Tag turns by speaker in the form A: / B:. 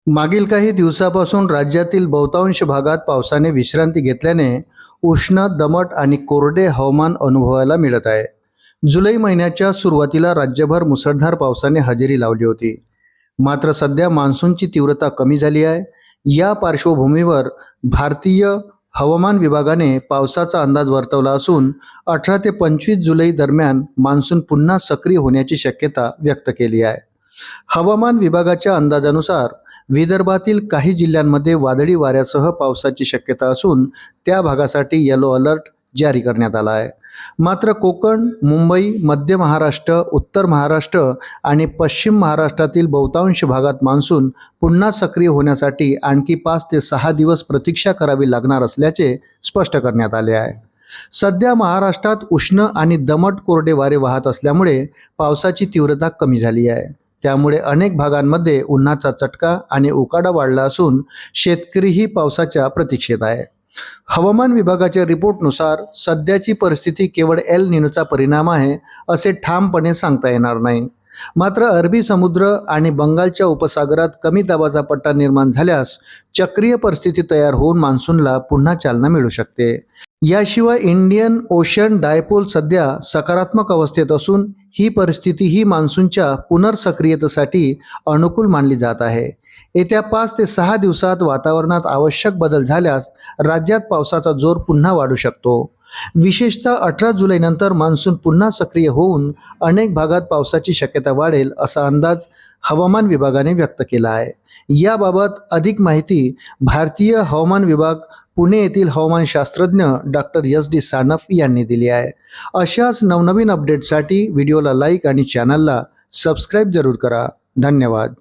A: मागील काही दिवसापासून राज्यातील बहुतांश भागात पावसाने विश्रांती घेतल्याने उष्ण, दमट आणि कोरडे हवामान अनुभवायला मिळत आहे. जुलै महिन्याच्या सुरुवातीला राज्यभर मुसळधार पावसाने हजेरी लावली होती. मात्र सध्या मान्सूनची तीव्रता कमी झाली आहे. या पार्श्वभूमीवर भारतीय हवामान विभागाने पावसाचा अंदाज वर्तवला असून 18 ते 25 जुलै दरम्यान मान्सून पुन्हा सक्रिय होण्याची शक्यता व्यक्त केली आहे. हवामान विभागाच्या अंदाजानुसार विदर्भातील काही जिल्ह्यांमध्ये वादळी वाऱ्यासह पावसाची शक्यता असून त्या भागासाठी येलो अलर्ट जारी करण्यात आला आहे. मात्र कोकण, मुंबई, मध्य महाराष्ट्र, उत्तर महाराष्ट्र आणि पश्चिम महाराष्ट्रातील बहुतांश भागात मान्सून पुन्हा सक्रिय होण्यासाठी आणखी 5 ते 6 दिवस प्रतीक्षा करावी लागणार असल्याचे स्पष्ट करण्यात आले आहे. सध्या महाराष्ट्रात उष्ण आणि दमट कोरडे वारे वाहत असल्यामुळे पावसाची तीव्रता कमी झाली आहे. त्यामुळे अनेक भागांमध्ये उन्हाचा चटका आणि उकाडा वाढला असून शेतकरीही पावसाच्या प्रतीक्षेत आहे. हवामान विभागाच्या रिपोर्टनुसार सध्याची परिस्थिती केवळ एल निनोचा परिणाम आहे असे ठामपणे सांगता येणार नाही. मात्र अरबी समुद्र आणि बंगालच्या उपसागरात कमी दाबाचा पट्टा निर्माण झाल्यास चक्रीय परिस्थिती तयार होऊन मान्सूनला पुन्हा चालना मिळू शकते. याशिवाय इंडियन ओशन डायपोल सध्या सकारात्मक अवस्थेत असून ही परिस्थिती ही मान्सूनच्या पुनर्सक्रियतेसाठी अनुकूल मानली जात आहे. येत्या 5 ते 6 दिवसात वातावरणात आवश्यक बदल झाल्यास राज्यात पावसाचा जोर पुन्हा वाढू शकतो. विशेषतः 18 जुलैनंतर मान्सून पुन्हा सक्रिय होऊन अनेक भागात पावसाची शक्यता वाढेल असा अंदाज हवामान विभागाने व्यक्त केला आहे. याबाबत अधिक माहिती भारतीय हवामान विभाग पुणे येथील हवामानशास्त्रज्ञ डॉक्टर SD सानफ यांनी दिली आहे. अशाच नवनवीन अपडेटसाठी व्हिडिओला लाईक आणि चॅनलला सबस्क्राईब जरूर करा. धन्यवाद.